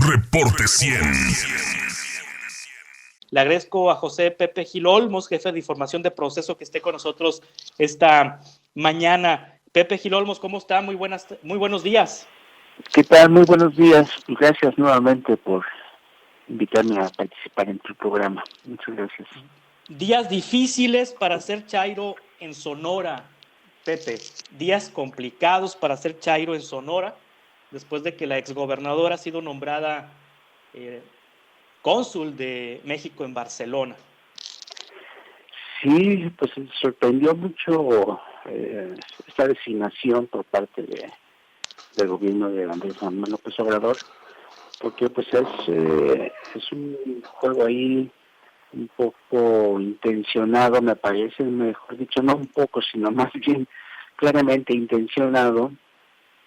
Reporte 100. Le agradezco a José Pepe Gil Olmos, jefe de información de proceso, que esté con nosotros esta mañana. Pepe Gil Olmos, ¿cómo está? Muy buenos días. ¿Qué tal? Muy buenos días y gracias nuevamente por invitarme a participar en tu programa. Muchas gracias. Días difíciles para ser chairo en Sonora, Pepe. Días complicados para ser chairo en Sonora, después de que la exgobernadora ha sido nombrada cónsul de México en Barcelona. Sí, pues sorprendió mucho esta designación por parte del gobierno de Andrés Manuel López Obrador, porque pues es un juego ahí un poco intencionado, me parece, mejor dicho, no un poco, sino más bien claramente intencionado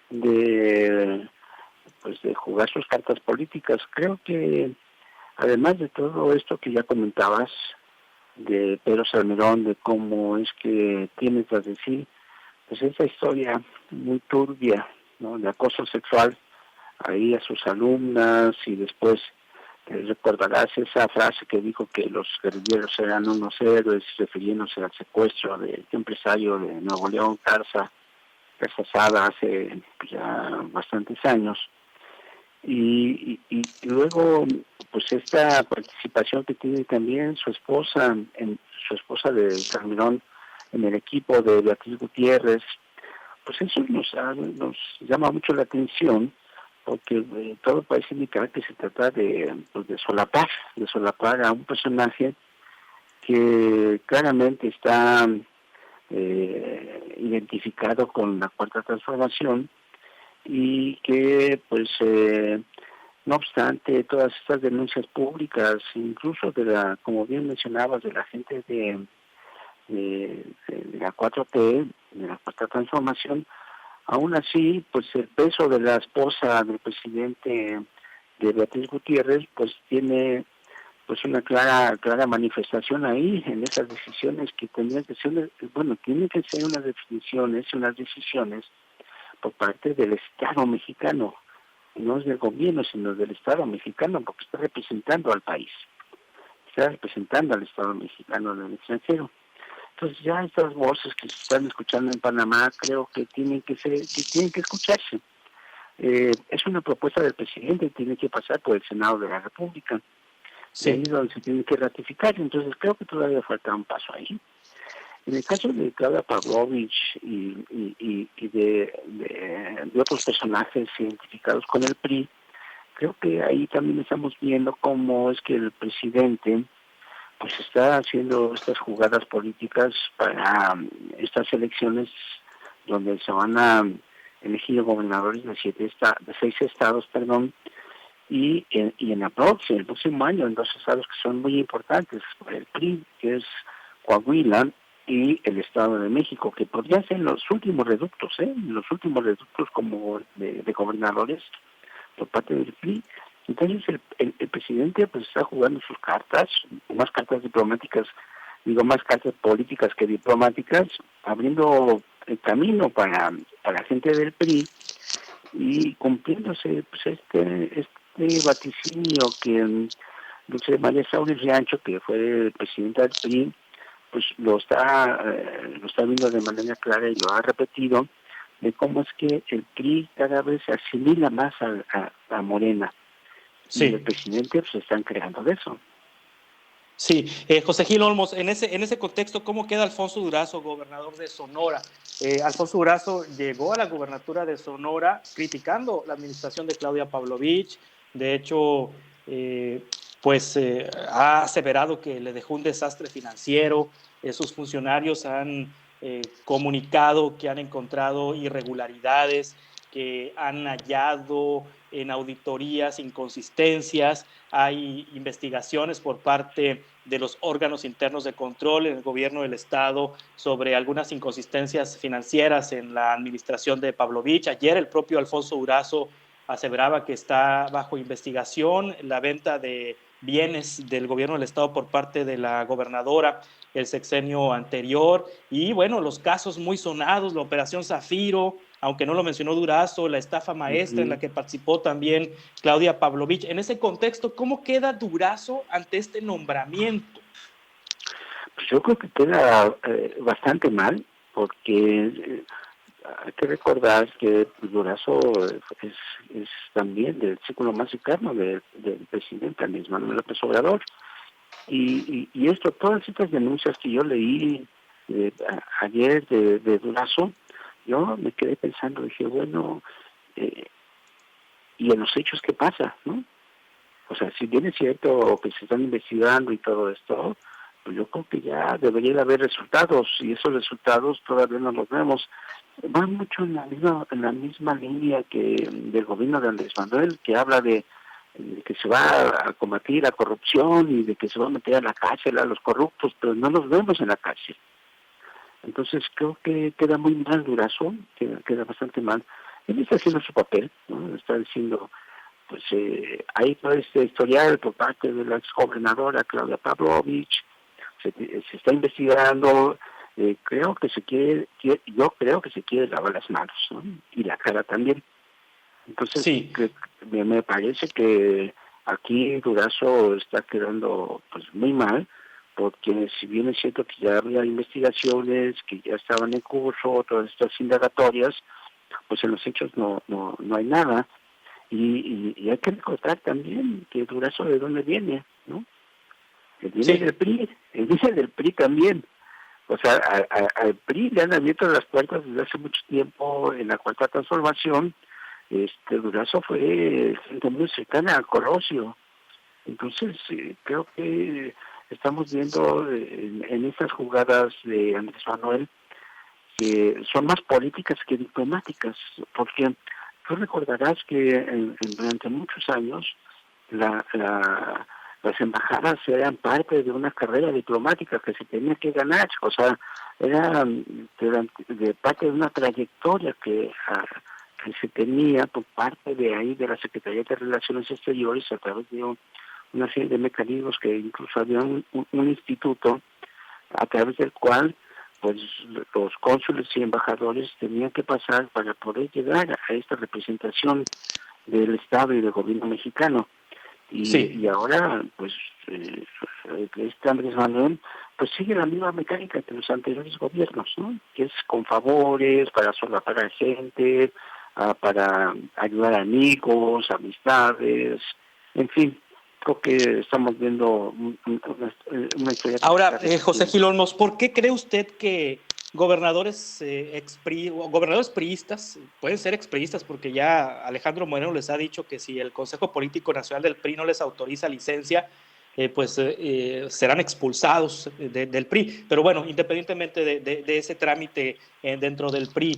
de jugar sus cartas políticas. Creo que además de todo esto que ya comentabas de Pedro Salmerón, de cómo es que tiene tras de sí, pues esa historia muy turbia, ¿no?, de acoso sexual ahí a sus alumnas, y después recordarás esa frase que dijo que los guerrilleros eran unos héroes, refiriéndose al secuestro del empresario de Nuevo León, Garza Sada, hace ya bastantes años. Y luego, pues esta participación que tiene también su esposa de Salmerón en el equipo de Beatriz Gutiérrez, pues eso nos llama mucho la atención, porque todo parece indicar que se trata de solapar a un personaje que claramente está identificado con la Cuarta Transformación, y que pues no obstante todas estas denuncias públicas, incluso como bien mencionabas, de la gente de la 4T, de la Cuarta Transformación, aún así pues el peso de la esposa del presidente, de Beatriz Gutiérrez, pues tiene pues una clara manifestación ahí en esas decisiones que tienen que ser unas decisiones por parte del Estado mexicano, no es del gobierno, sino del Estado mexicano, porque está representando al país, está representando al Estado mexicano en el extranjero. Entonces ya estas voces que se están escuchando en Panamá, creo que tienen que escucharse. Es una propuesta del presidente, tiene que pasar por el Senado de la República, sí. Ahí es donde se tiene que ratificar. Entonces creo que todavía falta un paso ahí. En el caso de Claudia Pavlovich y de otros personajes identificados con el PRI, creo que ahí también estamos viendo cómo es que el presidente pues está haciendo estas jugadas políticas para estas elecciones donde se van a elegir gobernadores de 6 estados, y en el próximo año en 2 estados que son muy importantes para el PRI, que es Coahuila y el Estado de México, que podrían ser los últimos reductos como de gobernadores por parte del PRI. Entonces el presidente pues está jugando sus cartas, más cartas diplomáticas, más cartas políticas que diplomáticas, abriendo el camino para la gente del PRI y cumpliéndose pues este vaticinio que Dulce María Sauri Riancho, que fue presidenta del PRI, pues lo está viendo de manera clara y lo ha repetido, de cómo es que el PRI cada vez se asimila más a Morena. Sí. Y el presidente pues están creando de eso. Sí, José Gil Olmos, en ese contexto, ¿cómo queda Alfonso Durazo, gobernador de Sonora? Alfonso Durazo llegó a la gubernatura de Sonora criticando la administración de Claudia Pavlovich. De hecho, ha aseverado que le dejó un desastre financiero. Sus funcionarios han comunicado que han encontrado irregularidades, que han hallado en auditorías inconsistencias. Hay investigaciones por parte de los órganos internos de control en el gobierno del Estado sobre algunas inconsistencias financieras en la administración de Pavlovich. Ayer el propio Alfonso Durazo aseveraba que está bajo investigación la venta de bienes del gobierno del Estado por parte de la gobernadora el sexenio anterior. Y bueno, los casos muy sonados, la Operación Zafiro, aunque no lo mencionó Durazo, la estafa maestra en la que participó también Claudia Pavlovich. En ese contexto, ¿cómo queda Durazo ante este nombramiento? Pues yo creo que queda bastante mal, porque hay que recordar que Durazo es también del círculo más cercano del presidente Andrés Manuel López Obrador. Y esto, todas estas denuncias que yo leí ayer de Durazo, yo me quedé pensando, dije, bueno, ¿y en los hechos qué pasa, no? O sea, si bien es cierto que se están investigando y todo esto, pues yo creo que ya debería de haber resultados, y esos resultados todavía no los vemos. Van mucho en la misma línea que del gobierno de Andrés Manuel, que habla de que se va a combatir la corrupción y de que se va a meter a la cárcel a los corruptos, pero no los vemos en la cárcel. Entonces creo que queda muy mal Durazo, queda bastante mal. Él está haciendo su papel, ¿no? Está diciendo, pues hay todo este historial por parte de la exgobernadora Claudia Pavlovich, se está investigando, yo creo que se quiere lavar las manos, ¿no? Y la cara también. Entonces Sí. me parece que aquí Durazo está quedando pues muy mal, porque si bien es cierto que ya había investigaciones, que ya estaban en curso, todas estas indagatorias, pues en los hechos no hay nada. Y hay que recordar también que Durazo de dónde viene, ¿no? Él viene del PRI, él viene del PRI también. O sea, al PRI le han abierto las puertas desde hace mucho tiempo en la Cuarta Transformación. Durazo fue gente muy cercana a Colosio. Entonces, creo que estamos viendo en estas jugadas de Andrés Manuel que son más políticas que diplomáticas, porque tú recordarás que durante muchos años las embajadas eran parte de una carrera diplomática que se tenía que ganar, o sea, era de parte de una trayectoria que se tenía por parte de ahí de la Secretaría de Relaciones Exteriores a través de una serie de mecanismos que incluso había un instituto a través del cual pues los cónsules y embajadores tenían que pasar para poder llegar a esta representación del Estado y del gobierno mexicano. Y ahora, pues, este Andrés Manuel, pues sigue la misma mecánica que los anteriores gobiernos, ¿no? Que es con favores, para solapar a gente, para ayudar a amigos, amistades, en fin, creo que estamos viendo una historia. Ahora, José Gil Olmos, ¿por qué cree usted que gobernadores gobernadores priistas, pueden ser expriistas porque ya Alejandro Moreno les ha dicho que si el Consejo Político Nacional del PRI no les autoriza licencia, serán expulsados del PRI? Pero bueno, independientemente de ese trámite dentro del PRI,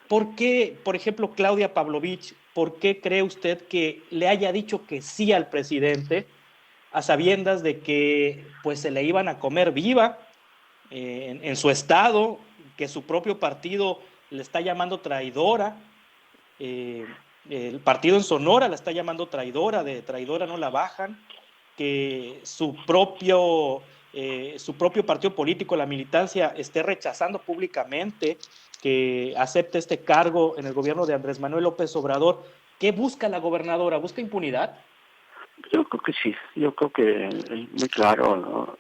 ¿por qué, por ejemplo, Claudia Pavlovich, por qué cree usted que le haya dicho que sí al presidente, a sabiendas de que pues se le iban a comer viva en su estado, que su propio partido le está llamando traidora, el partido en Sonora la está llamando traidora, de traidora no la bajan, que su propio partido político, la militancia, esté rechazando públicamente que acepte este cargo en el gobierno de Andrés Manuel López Obrador? ¿Qué busca la gobernadora? ¿Busca impunidad? Yo creo que sí, yo creo que es muy claro, ¿no?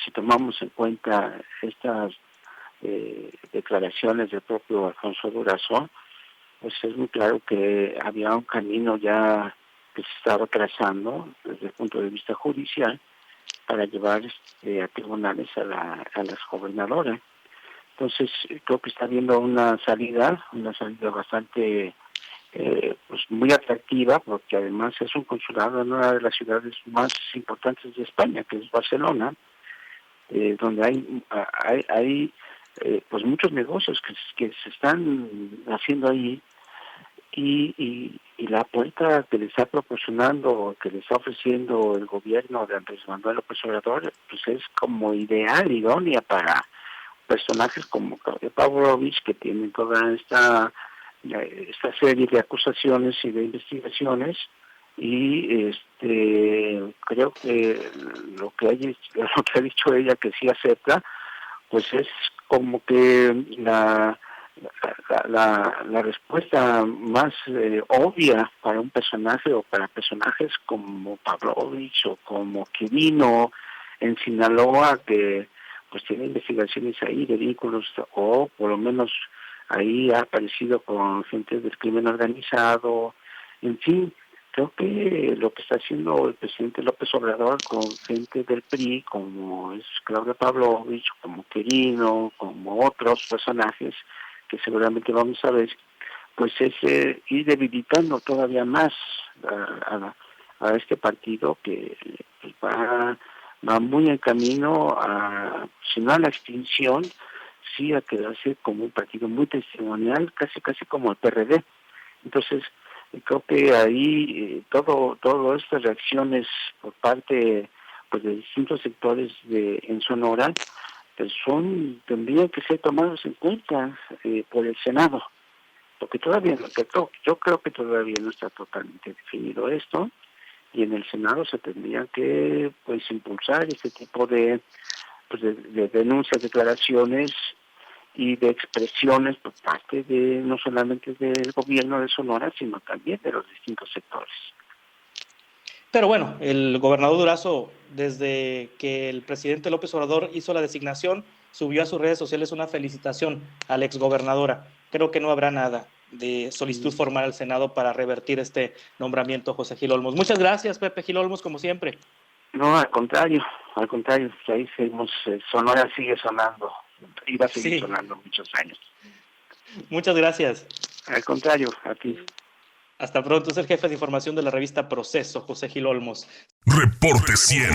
Si tomamos en cuenta estas declaraciones del propio Alfonso Durazo, pues es muy claro que había un camino ya que se estaba trazando desde el punto de vista judicial para llevar a tribunales a la gobernadora. Entonces creo que está habiendo una salida bastante pues muy atractiva, porque además es un consulado en una de las ciudades más importantes de España, que es Barcelona, donde hay pues muchos negocios que se están haciendo ahí, y la puerta que le está proporcionando, que le está ofreciendo el gobierno de Andrés Manuel López Obrador, pues es como ideal, idónea para personajes como Claudia Pavlovich, que tienen toda esta serie de acusaciones y de investigaciones, y creo que lo que ha dicho ella que sí acepta, pues es como que la respuesta más obvia para un personaje o para personajes como Pavlovich o como Quirino en Sinaloa, que pues tiene investigaciones ahí de vínculos, o por lo menos ahí ha aparecido con gente del crimen organizado, en fin. Creo que lo que está haciendo el presidente López Obrador con gente del PRI, como es Claudia Pavlovich, como Quirino, como otros personajes que seguramente vamos a ver, pues es ir debilitando todavía más a este partido que va muy en camino a, si no a la extinción, sí a quedarse como un partido muy testimonial, casi como el PRD. Entonces, creo que ahí todas estas reacciones por parte pues de distintos sectores en Sonora pues tendrían que ser tomados en cuenta por el Senado, porque todavía yo creo que todavía no está totalmente definido esto, y en el Senado se tendría que pues impulsar este tipo de denuncias, declaraciones y de expresiones por parte de no solamente del gobierno de Sonora, sino también de los distintos sectores. Pero bueno, el gobernador Durazo, desde que el presidente López Obrador hizo la designación, subió a sus redes sociales una felicitación a la exgobernadora. Creo que no habrá nada de solicitud formal al Senado para revertir este nombramiento, José Gil Olmos. Muchas gracias, Pepe Gil Olmos, como siempre. No, al contrario, ahí seguimos, Sonora sigue sonando, y va a seguir sonando muchos años. Muchas gracias. Al contrario, a ti. Hasta pronto, es el jefe de información de la revista Proceso, José Gil Olmos. Reporte 100.